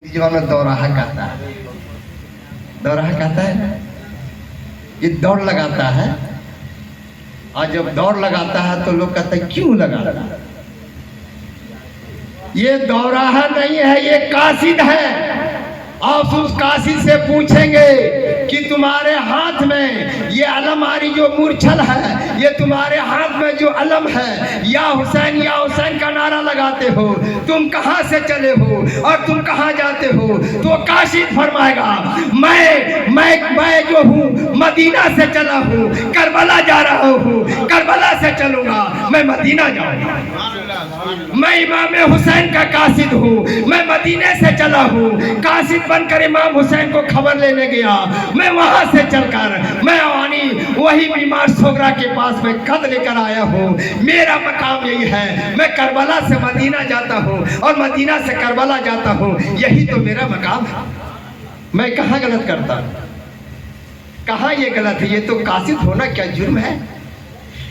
जीवन में दौराहा कहता है, दौराहा कहता है ना, ये दौड़ लगाता है। और जब दौड़ लगाता है तो लोग कहते हैं क्यों लगाता है? ये दौराहा नहीं है, ये कासिद है। आप उस कासिद से पूछेंगे कि तुम्हारे हाथ में ये अलमारी जो मूर्छल है, ये तुम्हारे हाथ में जो अलम है, या हुसैन का नारा लगाते हो, तुम कहां से चले हो और तुम कहां जाते हो? तो कासिद फरमाएगा मैं जो हूँ मदीना से चला हूँ, करबला जा रहा हूँ, करबला से चलूंगा, मैं मदीना जाऊंगा। मैं इमाम हुसैन का कासिद हूँ, मैं मदीने से चला हूँ, कासिद बनकर इमाम हुसैन को खबर लेने गया। मैं वहां से चलकर मैं आवानी वही बीमार सोगरा के पास में खत लेकर आया हूँ। मेरा मकाम यही है, मैं करबला से मदीना जाता हूँ और मदीना से करबला जाता हूँ, यही तो मेरा मकाम है। मैं कहाँ गलत करता हूँ? कहाँ ये गलत है? ये तो कासिद होना क्या जुर्म है?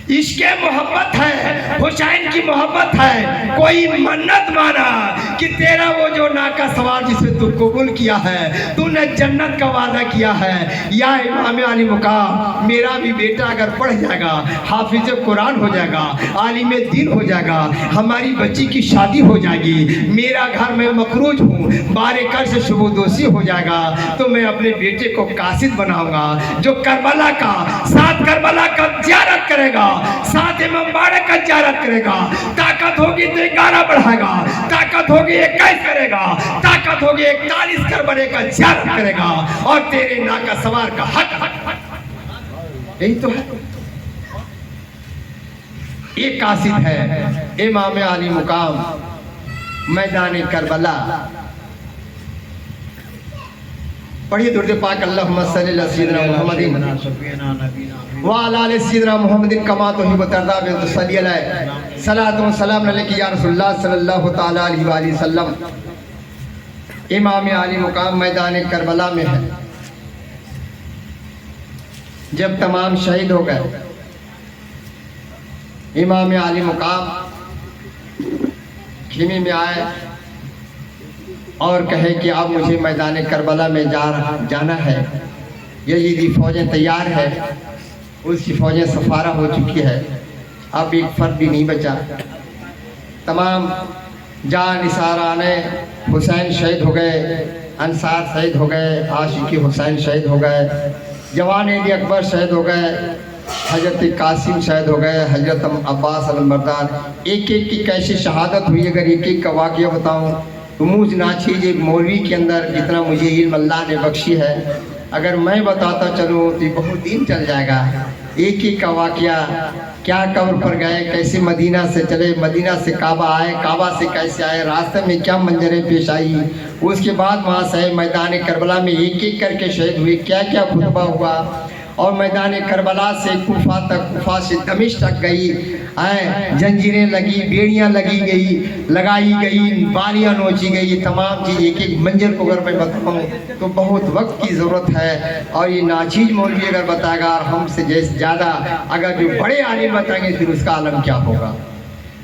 इसके मोहब्बत है, हुसैन की मोहब्बत है। कोई मन्नत माना कि तेरा वो जो नाका सवार जिसे तू कबूल किया है, तूने जन्नत का वादा किया है, या इमाम अली मुकाम मेरा भी बेटा अगर पढ़ जाएगा, हाफिज कुरान हो जाएगा, आलिम दीन हो जाएगा, हमारी बच्ची की शादी हो जाएगी, मेरा घर में मकरूज हूँ, बारे कर से शुबोदोशी हो जाएगा, तो मैं अपने बेटे को कासिद बनाऊंगा जो करबला का साथ करबला का ज़ियारत करेगा, साथ इमाम बाड़े का ज़ियारत करेगा। ताकत होगी तो 11 बढ़ाएगा, ताकत होगी 21 करेगा, ताकत होगी 41 करबले का ज़ियारत करेगा और तेरे नाका सवार का हक। यही तो है, ये कासिद है इमाम अली मुकाम मैदान करबला। पढ़िए दुरूद पाक अल्लाहुम्मा सल्ली अला सय्यिदिना मुहम्मदिन व अला आलि सय्यिदिना मुहम्मदिन कमा तुहिब्बु तर्दा व तुसल्ली अलैहि सलातु व सलाम अलैका या रसूलल्लाह सल्लल्लाहु तआला अलैहि व आलिहि वसल्लम। इमाम अली मुकाम मैदान करबला में है। जब तमाम शहीद हो गए, इमाम अली मुकाम खीमी में आए और कहे कि अब मुझे मैदान करबला में जाना है। यजीदी फौजें तैयार है, उसकी फौजें सफारा हो चुकी है, अब एक फर्द भी नहीं बचा। तमाम जान निसाराने हुसैन शहीद हो गए, अंसार शहीद हो गए, आशिकी हुसैन शहीद हो गए, जवान अली अकबर शहीद हो गए, हजरत कासिम शहीद हो गए, हजरत अब्बास अलमबरदार। एक एक की कैसी शहादत हुई, अगर एक एक का वाक़या बताऊँ तो मुझ नाची एक मौलवी के अंदर जितना मुझे इल्म अल्लाह ने बख्शी है, अगर मैं बताता चलूँ तो बहुत दिन चल जाएगा। एक ही का वाक़या, क्या कब्र पर गए, कैसे मदीना से चले, मदीना से काबा आए, काबा से कैसे आए, रास्ते में क्या मंजरें पेश आई, उसके बाद वहाँ से मैदान करबला में एक एक करके शहीद हुए, क्या क्या खुतबा हुआ, और मैदान करबला से कुफा तक, कुफा से दमिश्क तक गई, जंजीरें लगी, बेड़ियाँ लगाई गई, बालियाँ नोची गई, तमाम चीज़ एक एक मंजर को अगर मैं बताऊँ तो बहुत वक्त की ज़रूरत है। और ये नाचीज मौलवी अगर बताएगा और हमसे जैसे ज़्यादा अगर जो बड़े आलिम बताएंगे फिर उसका आलम क्या होगा।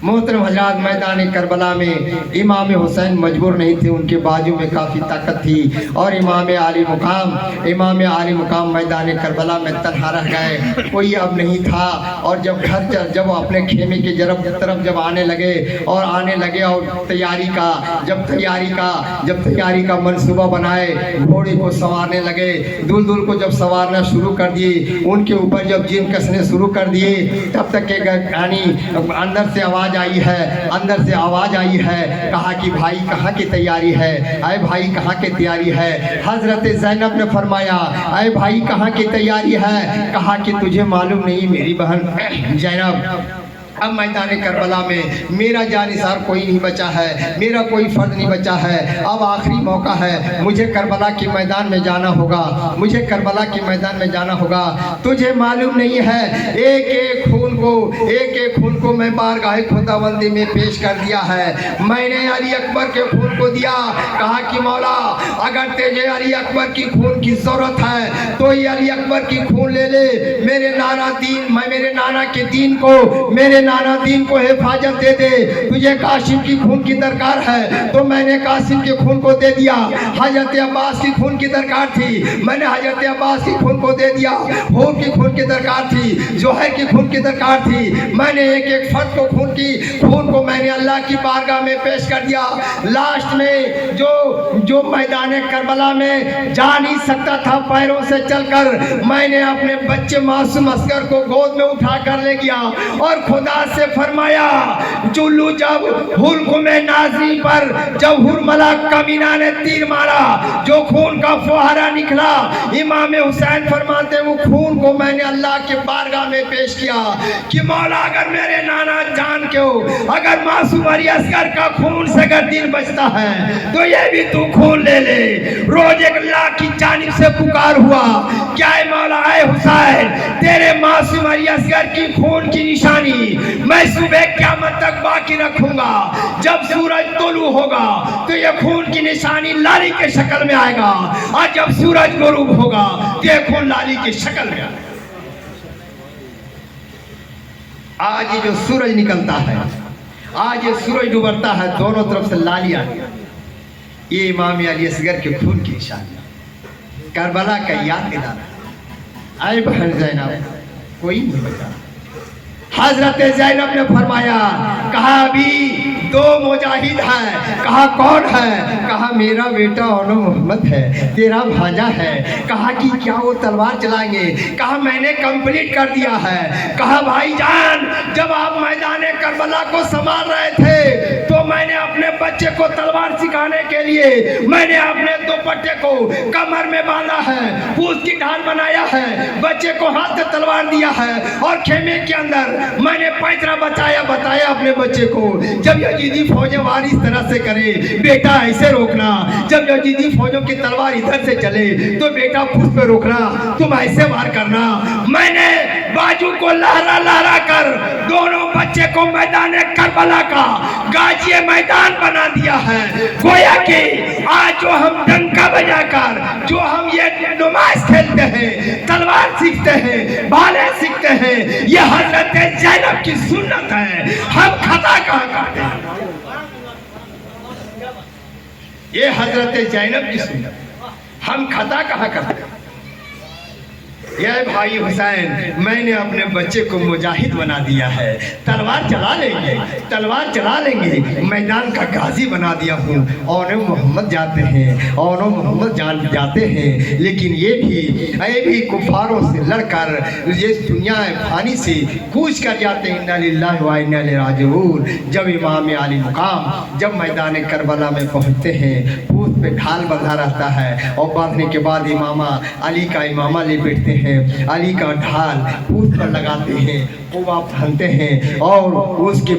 मोहतरम हजरात, मैदान करबला में इमाम हुसैन मजबूर नहीं थे, उनके बाजू में काफ़ी ताकत थी और इमाम अली मुकाम मैदान करबला में तन्हा रह गए, कोई अब नहीं था। और जब वो अपने खेमे के तरफ जब आने लगे और तैयारी का मंसूबा बनाए, घोड़े को संवारने लगे, दुल्दुल को जब संवारना शुरू कर दिए, उनके ऊपर जब जिन कसने शुरू कर दिए, तब तक के अंदर से आवाज़ आई है, कहा कि भाई कहाँ की तैयारी है, अरे भाई कहाँ की तैयारी है। हजरत ज़ैनब ने फरमाया, अरे भाई कहाँ की तैयारी है, कहा कि तुझे मालूम नहीं मेरी बहन ज़ैनब, अब मैदान करबला में मेरा जानिसार कोई नहीं बचा है, मेरा कोई फर्द नहीं बचा है, अब आखिरी मौका है, मुझे करबला के मैदान में जाना होगा, मुझे करबला के मैदान में जाना होगा। तुझे मालूम नहीं है एक एक खून को मैं बारगाह खुदाबंदी में पेश कर दिया है। मैंने अली अकबर के खून को दिया, कहा कि मौला अगर तुझे अली अकबर की खून की ज़रूरत है तो ये अली अकबर की खून ले ले, मेरे नाना के दीन को, मेरे नाना दीन को हिफाजत दे दे, तुझे कासिम की खून की दरकार है। तो मैंने कासिम के खून को दे दिया। हजरत अब्बास की खून की दरकार थी, मैंने हजरत अब्बास की खून को दे दिया। हूर की खून की दरकार थी, जोहर की खून की दरकार थी, मैंने एक एक फर्द को खून को मैंने अल्लाह की बारगाह में पेश कर दिया। लास्ट में जो मैदान करबला में जा नहीं सकता था पैरों से चलकर, मैंने अपने बच्चे मासूम असगर को गोद में उठा कर ले गया और खुदा से फरमाया, चुल्लू जब हुल्कुम नाज़री पर जब हुरमला कमीना ने तीर मारा, जो खून का फुहारा निकला, इमाम हुसैन फरमाते वो खून को मैंने अल्लाह के बारगाह में पेश किया कि मौला अगर मेरे नाना जान के हो, अगर मासूम अली असगर का खून से अगर दिल बचता है तो ये भी तू खून ले ले। रोज एक अल्लाह की जानिब से पुकार हुआ, क्या है मौला है हुसैन, तेरे मासूम अली असगर की खून की निशानी मैं सुबह क़यामत तक बाकी रखूंगा। जब सूरज तुलू होगा तो ये खून की निशानी लाली के शक्ल में आएगा, और जब सूरज गुरूब होगा तो ये खून लाली की शक्ल में आएगा। आज ये जो सूरज निकलता है, आज ये सूरज डूबता है, दोनों तरफ से लालियां, ये इमाम अली असगर के खून की निशानी, करबला का याद दिलाना। आए बहन ज़ैनब, कोई नहीं बचा। हजरत ज़ैनब ने फरमाया, कहा अभी दो मुजाहिद है। कहा कौन है? कहा मेरा बेटा ओनो मोहम्मद है, तेरा भांजा है। कहा कि क्या वो तलवार चलाएंगे? कहा मैंने कंप्लीट कर दिया है। कहा भाईजान, जब आप मैदान करबला को संभाल रहे थे तो मैंने अपने बच्चे को तलवार सिखाने के लिए मैंने अपने दुपट्टे को कमर में बांधा है, उसकी ढाल बनाया है, बच्चे को हाथ से तलवार दिया है और खेमे के अंदर मैंने पैतरा बताया अपने बच्चे को, जब यजीदी फौजें वार इस तरह से करे बेटा ऐसे रोकना, जब यजीदी फौजों की तलवार इधर से चले तो बेटा पुष्प पे रोकना, तुम ऐसे वार करना। मैंने बाजू को लहरा लहरा कर दोनों बच्चे को मैदान करबला का गाजी मैदान बना दिया है। गोया कि आज जो हम डंका बजाकर जो हम ये नुमाइश खेलते हैं, तलवार सीखते हैं, भाले सीखते हैं, ये हजरत ज़ैनब की सुन्नत है। हम खता कहाँ करते हैं? ये हजरत ज़ैनब की सुन्नत, हम खता कहाँ करते हैं? ये भाई हुसैन, मैंने अपने बच्चे को मुजाहिद बना दिया है, तलवार चला लेंगे, तलवार चला लेंगे, मैदान का गाजी बना दिया हूँ। और मोहम्मद जाते हैं, और मोहम्मद जाते हैं, लेकिन ये भी कुफारों से लड़कर ये दुनिया फानी से कूच कर जाते हैं। इन्ना लिल्लाहि व इन्ना इलैहि राजिऊन। जब इमाम अली मुकाम जब मैदान करबला में पहुँचते हैं, पूछ पे ढाल बंधा रहता है और बांधने के बाद इमामा अली का इमामा ले बैठते हैं, अली का ढाल पूछ पर लगाते हैं, कुबा पहनते हैं, और उसके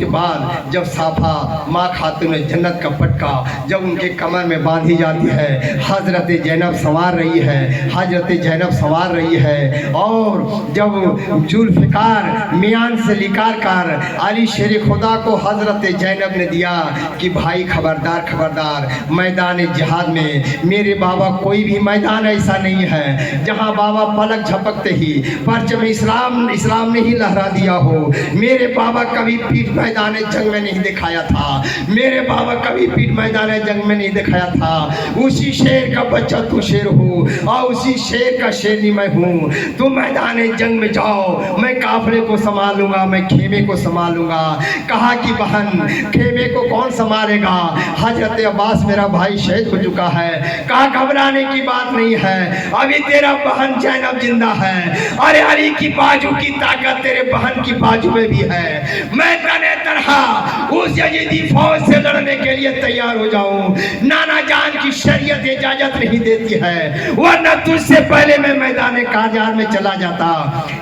बाद जब साफा माँ खातून जन्नत का पटका जब उनके कमर में बांधी जाती है, हजरत ज़ैनब संवार रही है, हजरत ज़ैनब संवार रही है। और जब जुल्फ़िकार मियान से लिकार कर अली शेर खुदा को हजरत ज़ैनब ने दिया कि भाई खबरदार खबरदार, मैदान जिहाद में मेरे बाबा कोई भी मैदान ऐसा नहीं है जहां बाबा पलक झपकते ही परचम इस्लाम ने ही लहरा दिया हो। मेरे बाबा कभी पीठ मैदान जंग में नहीं दिखाया था, मेरे बाबा कभी पीठ मैदान जंग में नहीं दिखाया था। उसी शेर का बच्चा तू शेर हो और उसी शेर का शेरनी मैं हूँ। तुम मैदान जंग में जाओ, मैं काफले को संभालूंगा, मैं खेमे को संभालूंगा। कहा कि बहन खेमे को कौन संभालेगा? हजरत अब्बास मेरा भाई शहीद हो चुका है। कहा घबराने की बात नहीं है, अभी तेरा बहन ज़ैनब जिंदा है। अरे अली की बाजू की ताकत तेरे बहन की बाजू में भी है। मैं तने तरहा उस यजीदी फौज से लड़ने के लिए तैयार हो जाऊं। नाना जान की शरीयत इजाजत नहीं देती है, वरना तुझसे पहले मैं मैदान कारजार में चला जाता।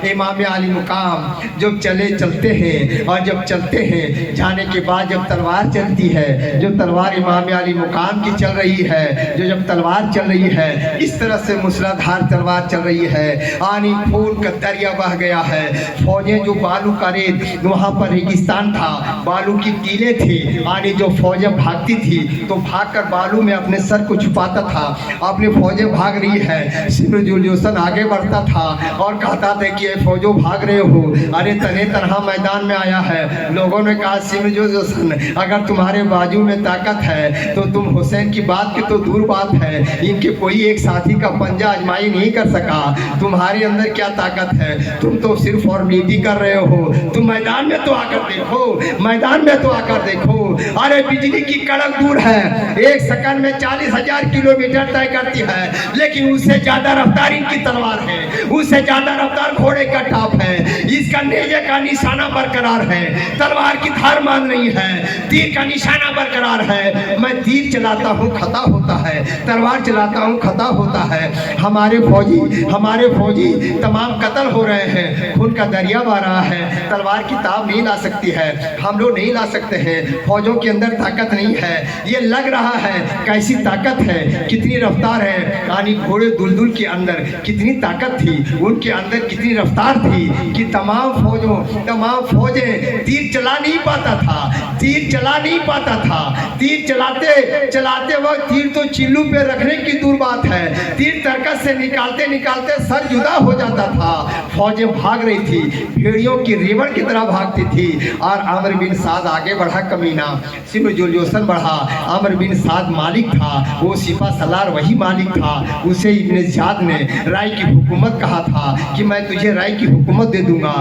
इमाम अली मुकाम जब चलते हैं, और जब चलते हैं जाने के बाद जब तलवार चलती है, जो तलवार इमाम अली मुकाम की चल रही है, जब तलवार चल रही है, इस तरह से मूसलाधार तलवार चल रही है, आनी खून का दरिया बह गया है। फौजें जो बालू का रेत, वहाँ पर रेगिस्तान था, बालू की टीले थी, और जो फौजें भागती थी तो भागकर बालू में अपने सर को छुपाता था। अपनी फौजें भाग रही है, सिमरजुल आगे बढ़ता था और कहता था कि ये फौजों भाग रहे हो, अरे तने तनहा मैदान में आया है। लोगों ने कहा सिमरजुल, अगर तुम्हारे बाजू में ताकत है तो तुम हुसैन की बात की तो दूर बात है, इनके कोई एक साथी का पंजा आजमाई नहीं कर सका। तुम्हारे अंदर क्या ताकत है? तुम तो सिर्फ फॉर्मेलिटी कर रहे हो। तुम मैदान में तो आकर देखो, मैदान में तो आकर देखो। अरे बिजली की कड़क दूर है, एक सेकंड में 40,000 किलोमीटर तय करती है, लेकिन उससे ज्यादा रफ्तार इनकी तलवार है, उससे ज्यादा रफ्तार घोड़े का टाप है। इसका नेजे का निशाना बरकरार है, तलवार की धार मान नहीं है, तीर का निशाना बरकरार है। मैं तीर चलाता हूँ खता होता है, तलवार चलाता हूँ खता होता है। हमारे फौजी तमाम कत्ल हो रहे हैं, खून का दरिया बह रहा है, तलवार की ताब नहीं ला सकती है, हम लोग नहीं ला सकते हैं। फौजों के अंदर ताकत नहीं है, ये लग रहा है कैसी ताकत है, कितनी रफ्तार है। यानी घोड़े दुलदुल के अंदर कितनी ताकत थी, उनके अंदर कितनी रफ्तार थी कि तमाम फौजें तीर चला नहीं पाता था, तीर चलाते वक्त तीर तो चिल्लू पे रखने की दूर बात है, तीर तरकस से निकालते सर जुदा हो जाता था। फौजें भाग रही थी, भेड़ियों की रेवड़ की तरह भागती थी। और आमिर बिन साद आगे बढ़ा कमीना, सिमरजुल बढ़ा। आमिर बिन साद मालिक था, वो सिपा सलार वही मालिक था। उसे इब्न ज़ियाद ने राय की हुकूमत कहा था कि मैं तुझे राय की हुकूमत दे दूंगा।